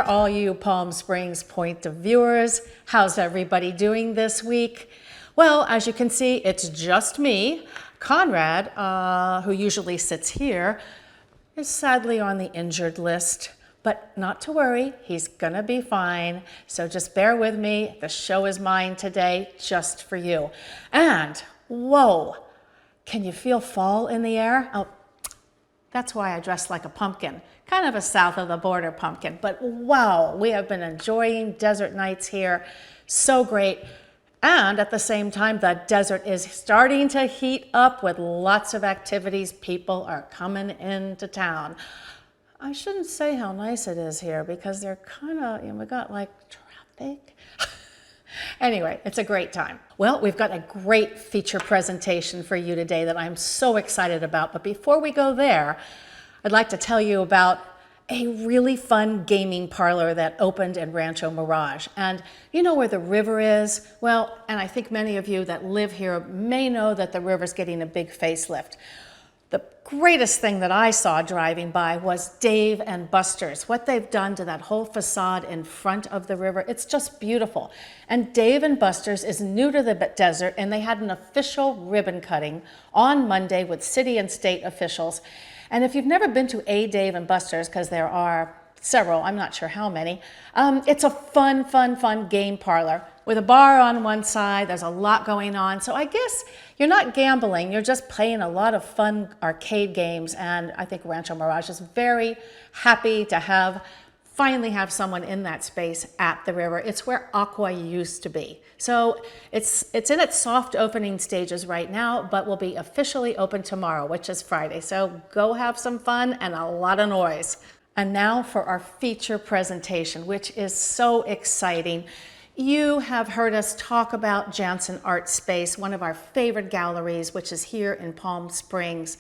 there, all you Palm Springs Point of viewers. How's everybody doing this week? Well, as you can see, it's just me. Conrad, who usually sits here, is sadly on the injured list, but not to worry, he's gonna be fine. So just bear with me. The show is mine today, just for you. And whoa, can you feel fall in the air? Oh, that's why I dress like a pumpkin, kind of a south of the border pumpkin. But wow, we have been enjoying desert nights here. So great. And at the same time, the desert is starting to heat up with lots of activities. People are coming into town. I shouldn't say how nice it is here because they're kind of, we got like traffic. Anyway, it's a great time. Well, we've got a great feature presentation for you today that I'm so excited about. But before we go there, I'd like to tell you about a really fun gaming parlor that opened in Rancho Mirage. And you know where the river is? Well, and I think many of you that live here may know that the river's getting a big facelift. The greatest thing that I saw driving by was Dave and Buster's. What they've done to that whole facade in front of the river, it's just beautiful. And Dave and Buster's is new to the desert, and they had an official ribbon cutting on Monday with city and state officials. And if you've never been to a Dave and Buster's, because there are several, I'm not sure how many, it's a fun game parlor with a bar on one side. There's a lot going on. So I guess you're not gambling, you're just playing a lot of fun arcade games. And I think Rancho Mirage is very happy to finally have someone in that space at the river. It's where Aqua used to be. So it's in its soft opening stages right now, but will be officially open tomorrow, which is Friday. So go have some fun and a lot of noise. And now for our feature presentation, which is so exciting. You have heard us talk about Janssen Art Space, one of our favorite galleries, which is here in Palm Springs,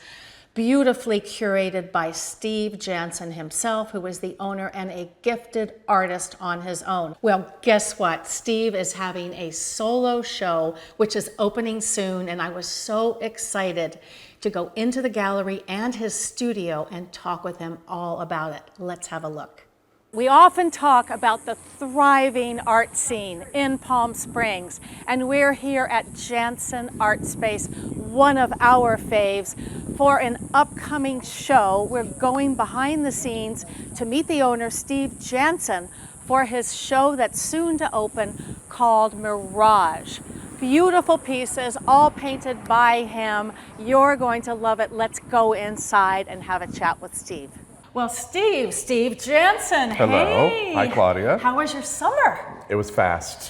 beautifully curated by Steve Janssen himself, who is the owner and a gifted artist on his own. Well, guess what? Steve is having a solo show, which is opening soon, and I was so excited to go into the gallery and his studio and talk with him all about it. Let's have a look. We often talk about the thriving art scene in Palm Springs, and we're here at Janssen Art Space, one of our faves, for an upcoming show. We're going behind the scenes to meet the owner, Steve Janssen, for his show that's soon to open called Mirage. Beautiful pieces, all painted by him. You're going to love it. Let's go inside and have a chat with Steve. Well, Steve Janssen. Hello. Hey. Hi, Claudia. How was your summer? It was fast.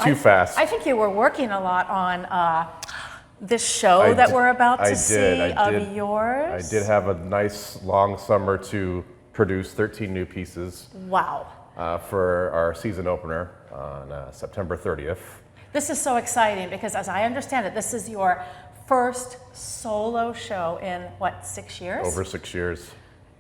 Too fast. I think you were working a lot on this show that we're about to see of yours. I did have a nice long summer to produce 13 new pieces. Wow. For our season opener on September 30th. This is so exciting because, as I understand it, this is your first solo show in, what, 6 years? Over 6 years.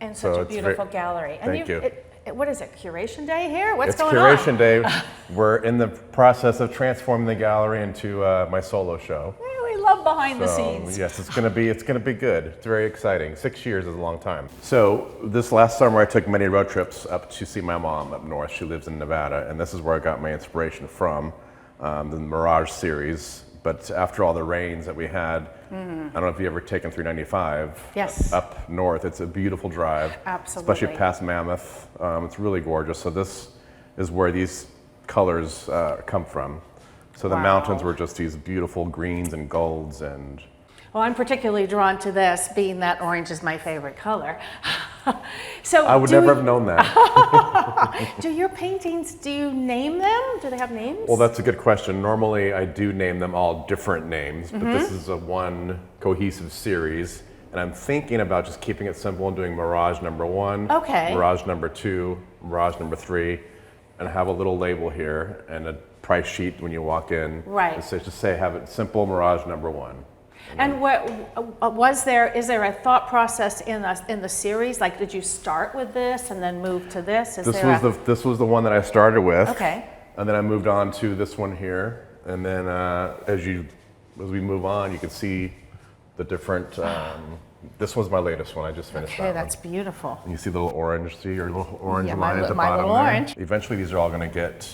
In such a beautiful gallery. And thank you. What is it, Curation Day here? What's going on? It's Curation Day. We're in the process of transforming the gallery into my solo show. We love behind the scenes. Yes, it's gonna be good. It's very exciting. 6 years is a long time. So this last summer I took many road trips up to see my mom up north. She lives in Nevada, and this is where I got my inspiration from, the Mirage series. But after all the rains that we had, I don't know if you've ever taken 395 up north. It's a beautiful drive, absolutely, especially past Mammoth. It's really gorgeous. So this is where these colors come from. So the mountains were just these beautiful greens and golds. And well, I'm particularly drawn to this, being that orange is my favorite color. So I would never have known that. Do your paintings, do you name them? Do they have names? Well, that's a good question. Normally I do name them all different names, but this is a one cohesive series. And I'm thinking about just keeping it simple and doing Mirage number 1, Mirage number 2, Mirage number 3, and have a little label here and a price sheet when you walk in. Right. Just say, have it simple, Mirage number 1. And is there a thought process in the series? Like, did you start with this and then move to this? This was the one that I started with. Okay. And then I moved on to this one here. And then as we move on, you can see the different This was my latest one. I just finished Okay, that that's one. beautiful. And you see the little orange, see your little orange Yeah, line at the my bottom little there? orange. Eventually these are all gonna get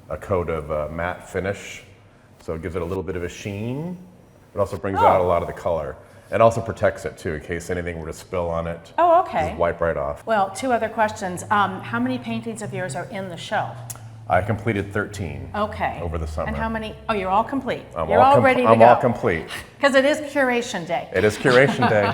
a coat of matte finish. So it gives it a little bit of a sheen. It also brings out a lot of the color. It also protects it too, in case anything were to spill on it. Oh, okay. Just wipe right off. Well, two other questions. How many paintings of yours are in the show? I completed 13 Okay. over the summer. And how many? Oh, you're all complete. I'm You're all ready to go. I'm all complete. Because it is curation day. It is curation day.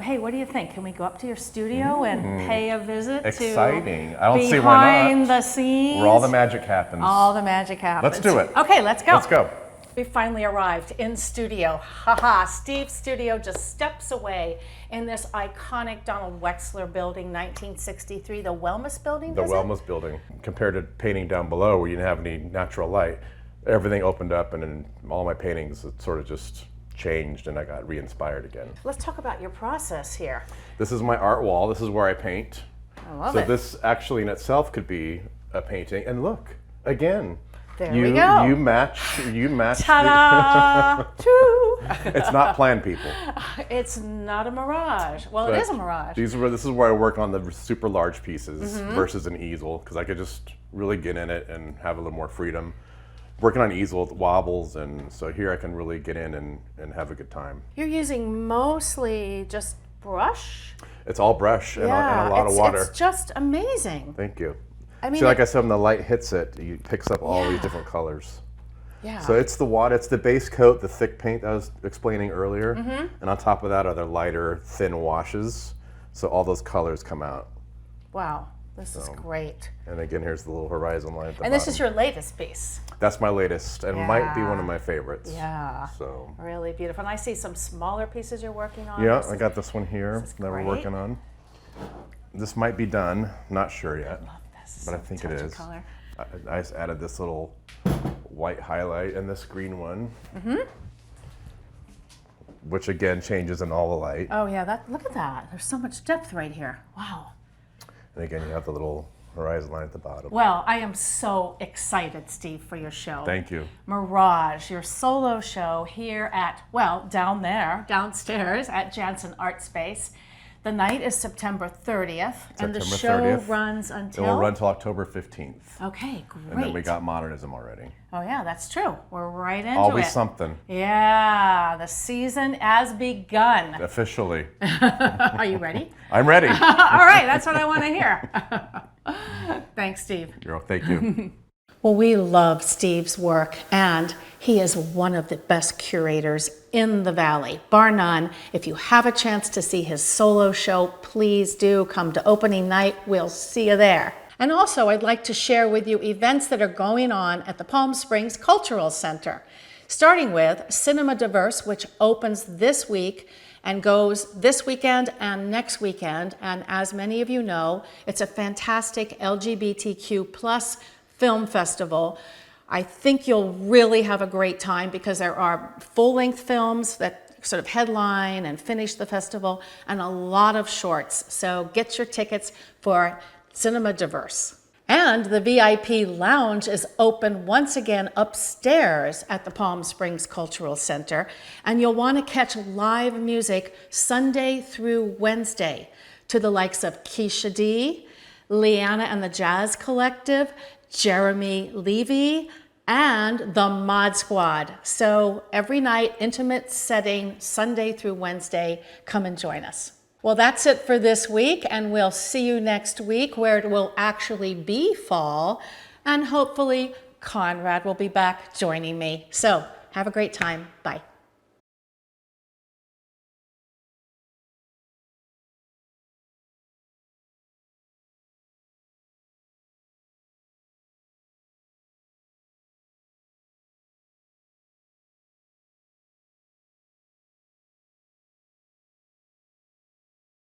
Hey, what do you think? Can we go up to your studio and pay a visit Exciting. to I don't see why not. behind the scenes? Where all the magic happens. All the magic happens. Let's do it. Okay, let's go. Let's go. We finally arrived in studio. Haha, Steve's studio just steps away in this iconic Donald Wexler building, 1963, the Wellness building, The is it? Wellness building. Compared to painting down below where you didn't have any natural light, everything opened up and in all my paintings it sort of just changed and I got re-inspired again. Let's talk about your process here. This is my art wall. This is where I paint. I love So it. this actually in itself could be a painting. And look, again. There we go. You match. Ta-da! Choo! It's not planned, people. It's not a mirage. Well, it But is a mirage. This is where I work on the super large pieces Mm-hmm. versus an easel because I could just really get in it and have a little more freedom. Working on easel it wobbles, and so here I can really get in and have a good time. You're using mostly just brush. It's all brush and a lot of water. It's just amazing. Thank you. I mean, See, like I said, when the light hits it, it picks up all these Yeah. different colors. yeah. So it's the water, it's the base coat, the thick paint I was explaining earlier, Mm-hmm. and on top of that are the lighter, thin washes. So all those colors come out. Wow, this is great. And again, here's the little horizon line at the And bottom. this is your latest piece. That's my latest, and might be Yeah. one of my favorites. Yeah. So Really beautiful. And I see some smaller pieces you're working on. yeah, This I is- got this one here is that we're great. working on. This might be done, not sure yet, this is but I a think it touch of is. color. I just added this little white highlight and this green one, which again changes in all the light. Oh yeah, look at that. There's so much depth right here. Wow. And again, you have the little horizon line at the bottom. Well, I am so excited, Steve, for your show. Thank you. Mirage, your solo show here at, well, down there, downstairs at Janssen Art Space. The night is September 30th, and the September show 30th. runs It until... will run till October 15th. Okay, great. And then we got modernism already. Oh yeah, that's true. We're right into Always it. something, Yeah, the season has begun. officially. Are you ready? I'm ready. All right, that's what I want to hear. Thanks, Steve. Thank you. Well, we love Steve's work, and he is one of the best curators in the Valley, bar none. If you have a chance to see his solo show, please do come to opening night. We'll see you there. And also, I'd like to share with you events that are going on at the Palm Springs Cultural Center, starting with Cinema Diverse, which opens this week and goes this weekend and next weekend. And as many of you know, it's a fantastic LGBTQ plus film festival. I think you'll really have a great time because there are full-length films that sort of headline and finish the festival and a lot of shorts. So get your tickets for Cinema Diverse. And the VIP Lounge is open once again upstairs at the Palm Springs Cultural Center. And you'll want to catch live music Sunday through Wednesday to the likes of Keisha D, Leanna and the Jazz Collective, Jeremy Levy, and the Mod Squad. So every night, intimate setting, Sunday through Wednesday. Come and join us. Well, that's it for this week, and we'll see you next week where it will actually be fall, and hopefully Conrad will be back joining me. So have a great time. Bye.